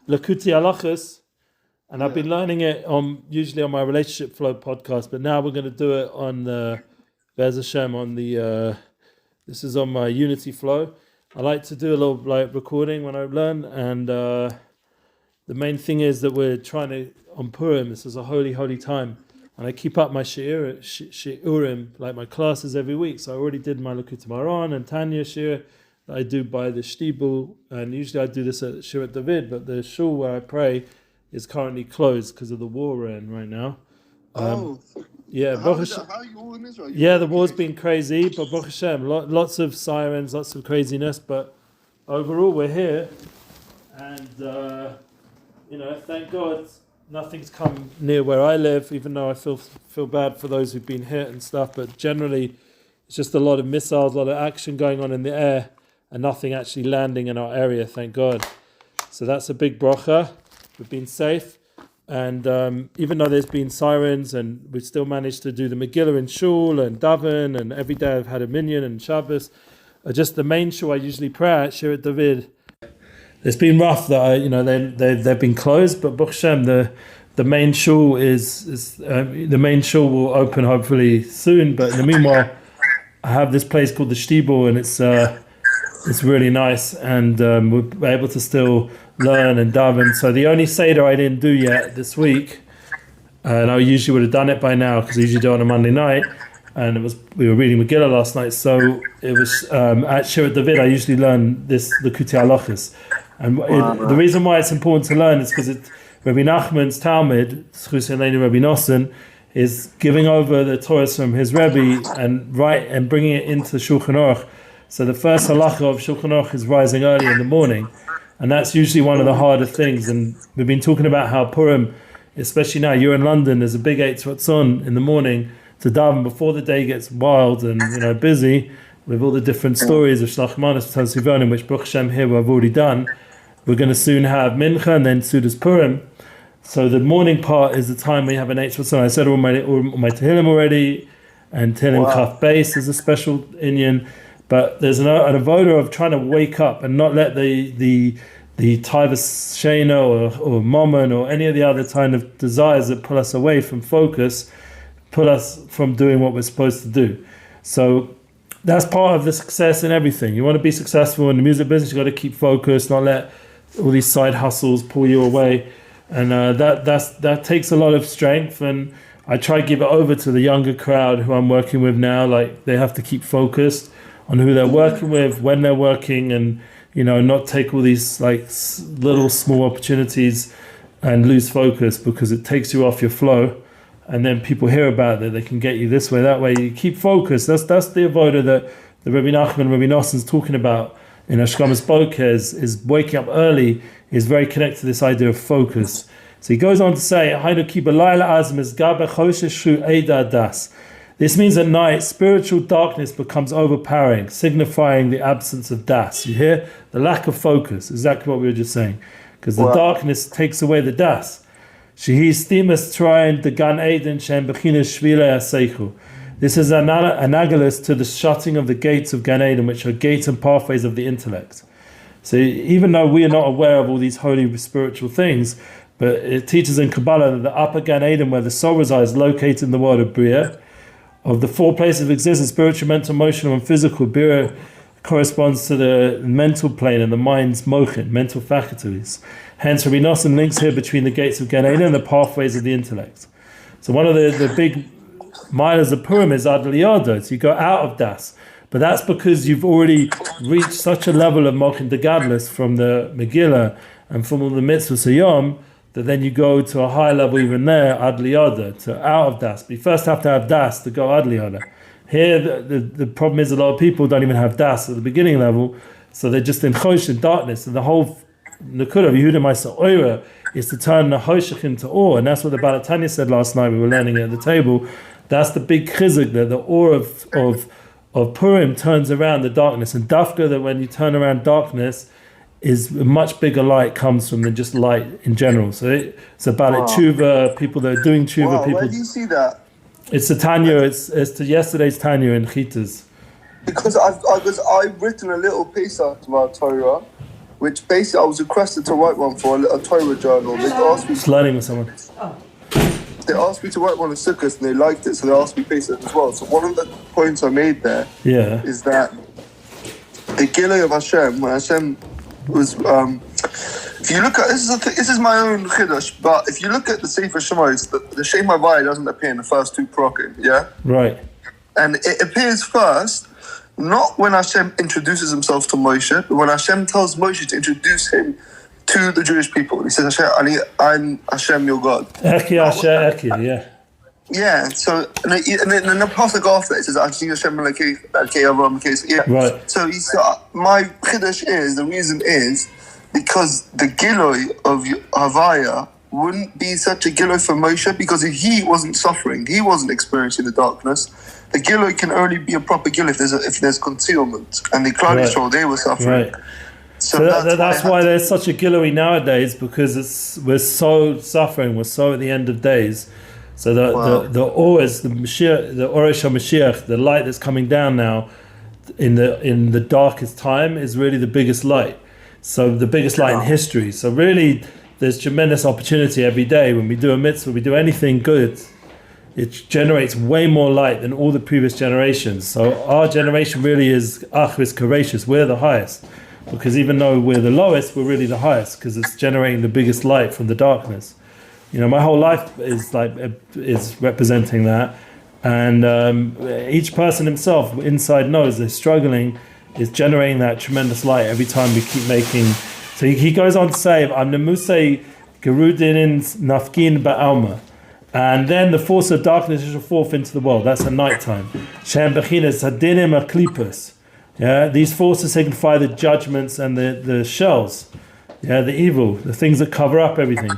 Likutei Halachos, and I've been learning it usually on my Relationship Flow podcast, but now we're going to do it on the Be'ez Hashem on the this is on my Unity Flow. I like to do a little recording when I learn, and the main thing is that we're trying to on Purim. This is a holy time, and I keep up my shiurim, like my classes every week. So I already did my Likutei Maran and Tanya shiur that I do by the Shtibel, and usually I do this at Shirat David, but the shul where I pray is currently closed because of the war we're in right now. Yeah, how are you all in Israel? Yeah, the war's been crazy, but Baruch Hashem, lots of sirens, lots of craziness, but overall we're here, and thank God nothing's come near where I live, even though I feel bad for those who've been hit and stuff, but generally it's just a lot of missiles, a lot of action going on in the air, and nothing actually landing in our area, thank God. So that's a big bracha. We've been safe, and even though there's been sirens, and we've still managed to do the Megillah in shul and daven, and every day I've had a minyan and Shabbos. Just the main shul I usually pray at, Shirat David. It's been rough that they've been closed, but Baruch Hashem, the main shul the main shul will open hopefully soon. But in the meanwhile, I have this place called the Shtibel, and it's really nice, and we're able to still learn and daven. So the only Seder I didn't do yet this week, and I usually would have done it by now because I usually do it on a Monday night, and we were reading Megillah last night, so it was at Shirat David I usually learn this Likutei Halachos, and the reason why it's important to learn is because Rabbi Nachman's Talmud, Zchus Eleni Rabbi Nosson, is giving over the Torah from his Rebbe and bringing it into Shulchan Aruch. So the first halacha of Shulchan Aruch is rising early in the morning, and that's usually one of the harder things. And we've been talking about how Purim, especially now, you're in London, there's a big Eitz Ratzon in the morning to daven before the day gets wild and busy with all the different stories of Shlach Manos Sivonim, which Baruch Hashem here we've already done. We're going to soon have Mincha and then Sudas Purim. So the morning part is the time we have an Eitz Ratzon. I said all my Tehillim already, and Tehillim Kaf Beis is a special inyan. But there's an avoda of trying to wake up and not let the Taivas Shena or Mammon or any of the other kind of desires that pull us away from focus, pull us from doing what we're supposed to do. So that's part of the success in everything. You want to be successful in the music business, you've got to keep focused, not let all these side hustles pull you away. And that takes a lot of strength, and I try to give it over to the younger crowd who I'm working with now. Like, they have to keep focused on who they're working with, when they're working, and not take all these little small opportunities and lose focus, because it takes you off your flow, and then people hear about it, they can get you this way, that way. You keep focused. That's the avoda that the Rabbi Nachman, Rabbi Nosson's talking about in Hashkamas Boker, is waking up early, is very connected to this idea of focus. So he goes on to say, this means at night, spiritual darkness becomes overpowering, signifying the absence of das. You hear? The lack of focus, exactly what we were just saying. Because the darkness takes away the das. This is analogous to the shutting of the gates of Gan Eden, which are gates and pathways of the intellect. So even though we are not aware of all these holy spiritual things, but it teaches in Kabbalah that the upper Gan Eden, where the soul resides, is located in the world of Bria. Of the four places of existence, spiritual, mental, emotional, and physical, Bira corresponds to the mental plane and the mind's mochin, mental faculties. Hence, Rabbi Nosson links here between the gates of Gan Eden and the pathways of the intellect. So one of the big milas of Purim is Ad Liyado, so you go out of das. But that's because you've already reached such a level of mochin de gadlus from the Megillah and from all the mitzvahs Yom, that then you go to a higher level even there, Ad Liyada, to out of das. But you first have to have das to go Ad Liyada. Here, the problem is a lot of people don't even have das at the beginning level, so they're just in chosh, in darkness, and the whole Nakuda of Yehuda Maisa Oira is to turn the choshech into or, and that's what the Baal Tanya said last night, we were learning it at the table. That's the big chizuk, that the or of Purim turns around the darkness, and dafka, that when you turn around darkness, is a much bigger light comes from than just light in general. So it's about tshuva, people that are doing tshuva. People. Where do you see that? It's a Tanya. It's to yesterday's Tanya in Chitas. Because I've written a little piece about Torah, which basically I was requested to write one for a Torah journal. They asked me. Just learning with someone. They asked me to write one on Sukkot, and they liked it, so they asked me to paste it as well. So one of the points I made there is that the Gilui of Hashem, when Hashem was, if you look at this is my own chiddush, but if you look at the Sefer Shemos, the Shem Havaya doesn't appear in the first two prokim, yeah, right, and it appears first. Not when Hashem introduces himself to Moshe, but when Hashem tells Moshe to introduce him to the Jewish people. He says, I'm Hashem, your God. Yeah. Yeah, so, and then the pasuk after it says, Hashem Right. So my chiddush is, the reason is, because the Gilui of Havaya wouldn't be such a Gilui for Moshe, because if he wasn't suffering, he wasn't experiencing the darkness. The Gilui can only be a proper Gilui if there's concealment. And the Klal Yisrael, they were suffering. Right. So that's why there's such a Gilui nowadays, because we're so suffering, we're so at the end of days. So the Mashiach, the Oresh HaMashiach, the light that's coming down now in the darkest time is really the biggest light. So the biggest light in history. So really there's tremendous opportunity every day when we do a mitzvah, we do anything good. It generates way more light than all the previous generations. So our generation really is courageous. We're the highest. Because even though we're the lowest, we're really the highest, because it's generating the biggest light from the darkness. You know, my whole life is representing that. And each person himself inside knows they're struggling, is generating that tremendous light every time we keep making. So he goes on to say, I'm Nemusei Gerudin Nafkin Ba'alma. And then the force of darkness shall forth into the world. That's at night time. Shem Bechinas Hadinim Aklipus. Yeah, these forces signify the judgments and the shells. Yeah, the evil, the things that cover up everything.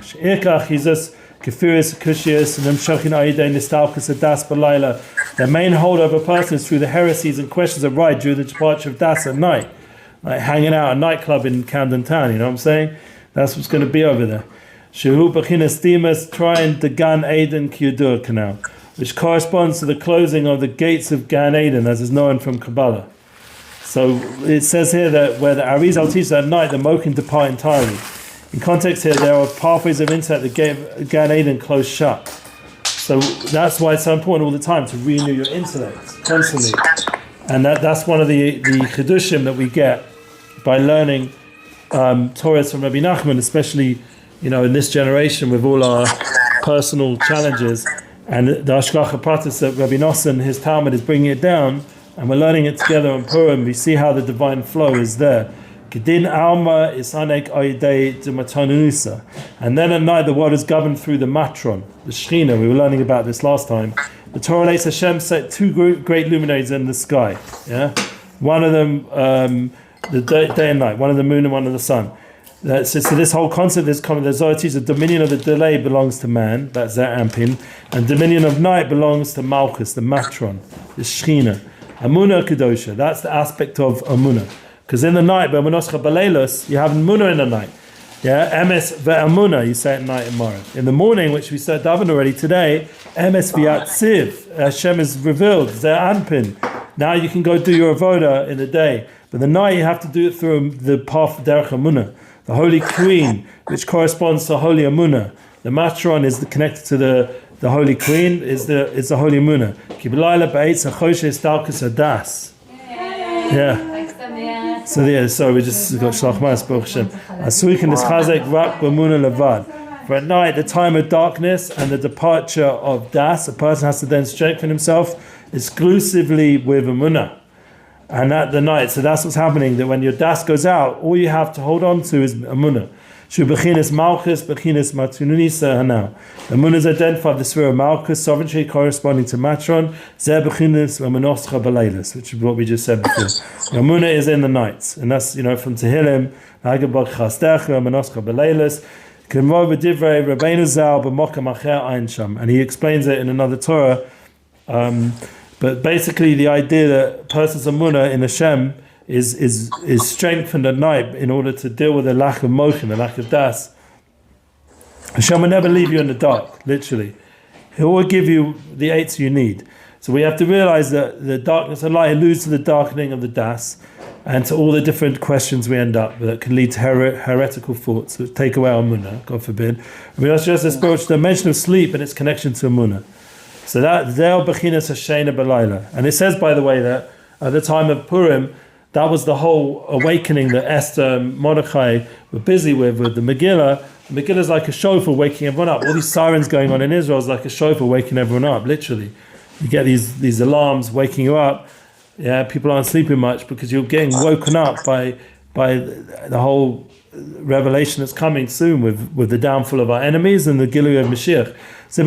The main hold over persons through the heresies and questions of right during the departure of Das at night. Like hanging out at a nightclub in Camden Town, you know what I'm saying? That's what's going to be over there. Shehu Bechinas Demas trying the Gan Eden Kiyudur canal, which corresponds to the closing of the gates of Gan Eden, as is known from Kabbalah. So it says here that where the Arizal teaches at night, the Mokin depart entirely. In context here, there are pathways of intellect that gave Gan Eden closed shut. So that's why it's so important all the time to renew your intellect constantly. And that's one of the chidushim that we get by learning Torahs from Rabbi Nachman, especially, you know, in this generation with all our personal challenges. And the Hashgacha Pratis that Rabbi Nosson, his Talmud, is bringing it down, and we're learning it together on Purim. We see how the divine flow is there. Kedin alma isanek oidei d'matanusa. And then at night the world is governed through the matron, the Shechina. We were learning about this last time. The Torah lays Hashem set two great luminaries in the sky. Yeah, one of them the day and night, one of the moon and one of the sun. So this whole concept is common. The Zohar teaches the dominion of the delay belongs to man, that's Zer Ampin, and dominion of night belongs to Malchus, the matron, the Shechina. Emuna Kedosha, that's the aspect of Emuna. Because in the night, B'Emunoscha B'Leilos, you have Emuna in the night. Yeah, Emes Ve'Emuna, you say at night in Morav. In the morning, which we said Daven already today, Emes V'Yatziv, Hashem is revealed, Zer Anpin. Now you can go do your avoda in the day. But the night you have to do it through the path of Derech Emuna. The Holy Queen, which corresponds to Holy Emuna. The Matron is connected to the Holy Queen, is the Holy Emuna. Kibelayla Ba'etz HaChoshes Dalkus Adas. Yeah. So we just got Shlach Mas Baruch Hashem. Asuikin is Chazek Rak B'Emuna Levad. For at night, the time of darkness and the departure of Das, a person has to then strengthen himself exclusively with Emuna. And at the night, so that's what's happening, that when your das goes out, all you have to hold on to is Emuna. Shu Bechinas Malchus, Bechinas Matunisa Hanau. Emuna is identified the sphere of Malchus, sovereignty corresponding to Matron, Zeh Bechinas Emunoscha B'Leilos, which is what we just said before. Emuna is in the nights, and that's, you know, from Tehillim, Hagabach Chastecha, Emunoscha B'Leilos, K'mo B'divrei Rabbeinu Zal B'Mokam Acher Ein Sham. And he explains it in another Torah. But basically, the idea that a person's Emuna in Hashem is strengthened at night in order to deal with the lack of motion, the lack of das. Hashem will never leave you in the dark, literally. He will give you the eights you need. So we have to realize that the darkness of light alludes to the darkening of the das and to all the different questions we end up with that can lead to heretical thoughts that take away our Emuna, God forbid. We also have the spiritual dimension of sleep and its connection to Emuna. So that Del Bechinas Hashena B'Layla. And it says, by the way, that at the time of Purim, that was the whole awakening that Esther and Mordechai were busy with the Megillah. The Megillah is like a shofar waking everyone up. All these sirens going on in Israel is like a shofar waking everyone up, literally. You get these alarms waking you up. Yeah, people aren't sleeping much because you're getting woken up by the whole revelation that's coming soon with the downfall of our enemies and the Gilui of Mashiach. So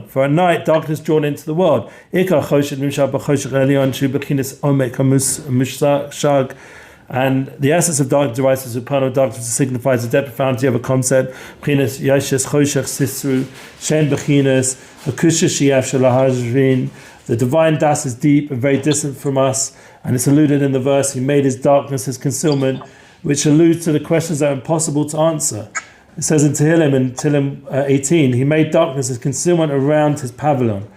for a night, darkness drawn into the world. And the essence of darkness derives from supernal darkness, signifies the depth and profundity of a concept. The divine das is deep and very distant from us, and it's alluded in the verse, he made his darkness his concealment, which alludes to the questions that are impossible to answer. It says in Tehillim 18, he made darkness his concealment around his pavilion.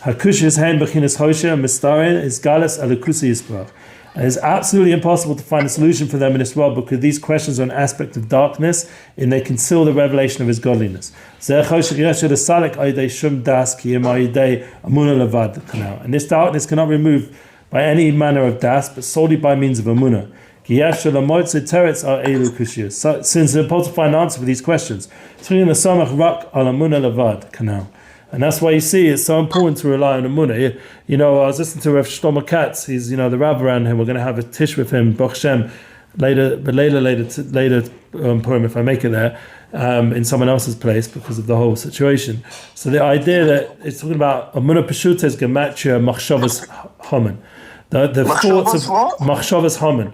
Hakushis hand bechinas hosha mistarin is galus alukusi isbrach. And it's absolutely impossible to find a solution for them in this world because these questions are an aspect of darkness and they conceal the revelation of his godliness. And this darkness cannot be removed by any manner of das, but solely by means of Emuna. So, since it's impossible to find an answer for these questions, and that's why you see it's so important to rely on Emuna. You know, I was listening to Rav Shlomo Katz. He's, the Rav around him. We're going to have a tish with him, Baruch Shem, later Purim, if I make it there, in someone else's place because of the whole situation. So the idea that it's talking about Emuna Peshuta is Gematria Machshavas Haman. The thoughts of Machshavas Haman.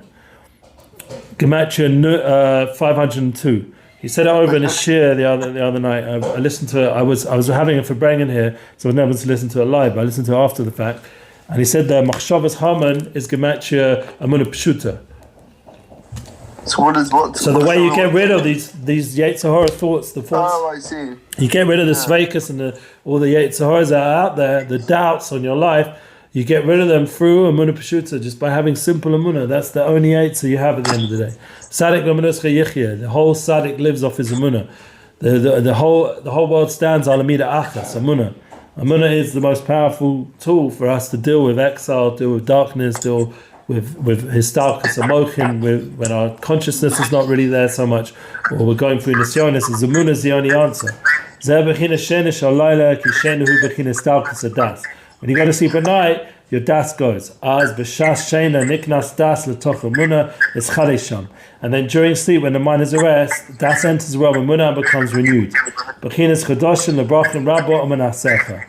Gematria 502. He said it over in a shir the other night. I listened to it. I was having it for bringing here, so I was never to listen to it live. But I listened to it after the fact, and he said that Machshavas Haman is Gematria Emuna Peshuta. So what is what? So the way you get rid of these Yetzer Hara thoughts, the thoughts. Oh, I see. You get rid of the Sveikas and all the Yetzer Haras that are out there, the doubts on your life. You get rid of them through Emuna Peshuta, just by having simple Emuna. That's the only Yetzer you have at the end of the day. Sadik L'Menuscha Yichya. The whole Sadik lives off his Emuna. The whole world stands al Amida Achas, Emuna. Emuna is the most powerful tool for us to deal with exile, deal with darkness, deal with Histalkus Amochin, when our consciousness is not really there so much, or we're going through Nisyonis. Emuna is the only answer. When you go to sleep at night, your das goes. Az b'shas sheina niknas das l'toch Emuna is chalesham. And then during sleep, when the mind is at rest, das enters the realm of Emuna and becomes renewed. B'chinas chadoshin lebrachim rabo u'manasecha.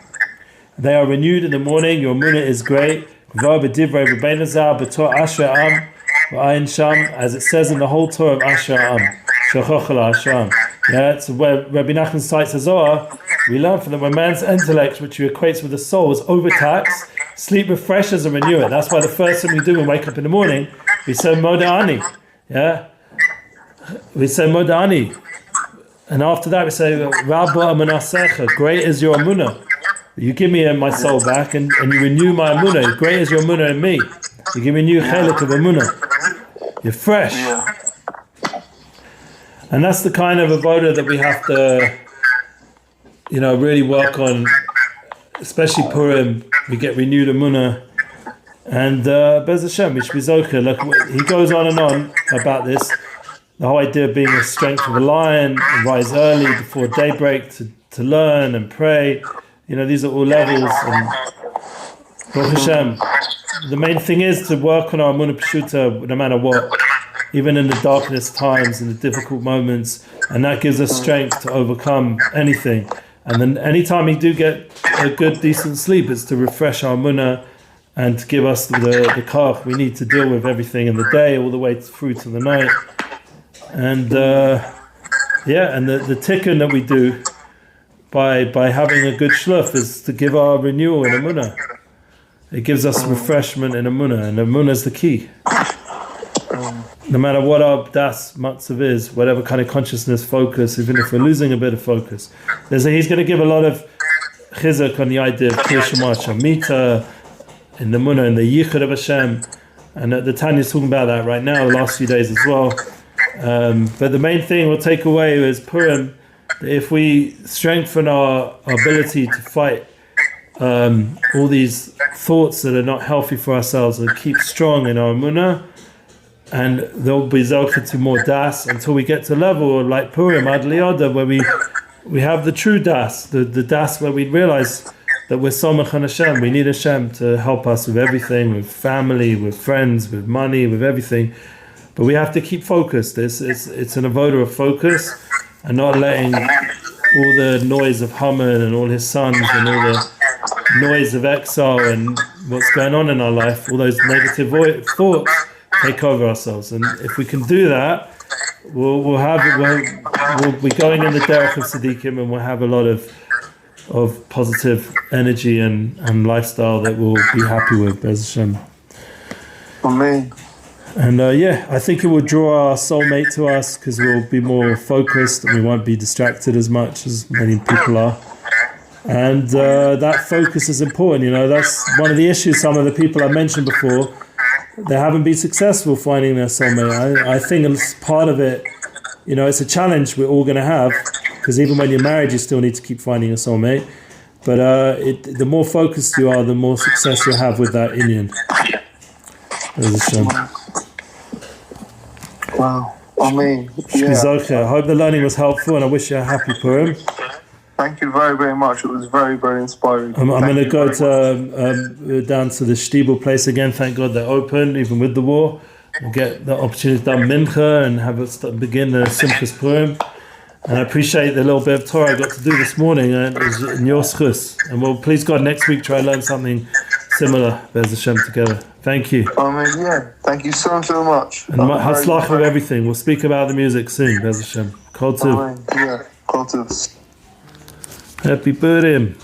They are renewed in the morning. Your Emuna is great. As it says in the whole Torah of Asher Am. Yeah, so where Rabbi Nachman cites a Zohar, we learn from them when man's intellect, which he equates with the soul, is overtaxed, sleep refreshes and renew it. That's why the first thing we do when we wake up in the morning, we say Moda'ani. Yeah? We say Moda'ani. And after that we say, Rabba Amanasecha, great is your Emuna. You give me my soul back and you renew my Emuna. Great is your Emuna in me. You give me a new chelik of Emuna. You're fresh. And that's the kind of avoda that we have to, really work on, especially Purim. We get renewed Emuna. And Bez Hashem, Mishmizoka, look, he goes on and on about this. The whole idea of being the strength of a lion, and rise early before daybreak to learn and pray. These are all levels. And Baruch Hashem, the main thing is to work on our Emuna Peshuta no matter what, even in the darkness times, in the difficult moments, and that gives us strength to overcome anything. And then anytime we do get a good, decent sleep, it's to refresh our Emuna and to give us the kach we need to deal with everything in the day, all the way through to the night. And and the tikkun that we do by having a good shluch is to give our renewal in Emuna. It gives us refreshment in Emuna, and Emuna is the key. no matter what our das matzav is, whatever kind of consciousness, focus, even if we're losing a bit of focus, he's going to give a lot of chizuk on the idea of Kiyah Shema Shamita, in the Emuna, in the Yichud of Hashem, and the Tanya is talking about that right now, the last few days as well. But the main thing we'll take away is Purim. If we strengthen our ability to fight all these thoughts that are not healthy for ourselves, and keep strong in our Emuna, and there'll be zelcha to more das until we get to a level like Purim, Ad Liyoda, where we have the true das, the das where we realize that we're somach on Hashem. We need Hashem to help us with everything, with family, with friends, with money, with everything. But we have to keep focused. It's an avoda of focus, and not letting all the noise of Haman and all his sons and all the noise of exile and what's going on in our life, all those negative thoughts take over ourselves. And if we can do that, we'll be going in the derech of Tzaddikim, and we'll have a lot of positive energy and lifestyle that we'll be happy with, Bez Hashem. Amen. And I think it will draw our soulmate to us, because we'll be more focused and we won't be distracted as much as many people are. And that focus is important. That's one of the issues. Some of the people I mentioned before, they haven't been successful finding their soulmate. I think it's part of it. It's a challenge we're all going to have, because even when you're married, you still need to keep finding a soulmate. But the more focused you are, the more success you'll have with that Indian. Wow. I mean, I hope the learning was helpful, and I wish you a happy Purim. Thank you very, very much. It was very, very inspiring. I'm going to go down to the Stiebel place again. Thank God they're open, even with the war. We'll get the opportunity to do Mincha and begin the Simchat Purim. And I appreciate the little bit of Torah I got to do this morning, and it was in your schus. And we'll, please God, next week try to learn something similar, Bez Hashem, together. Thank you. Thank you so much. And hatzlacha with everything. We'll speak about the music soon, Bez Hashem. Kol Tov. Kol Tov. Happy Purim.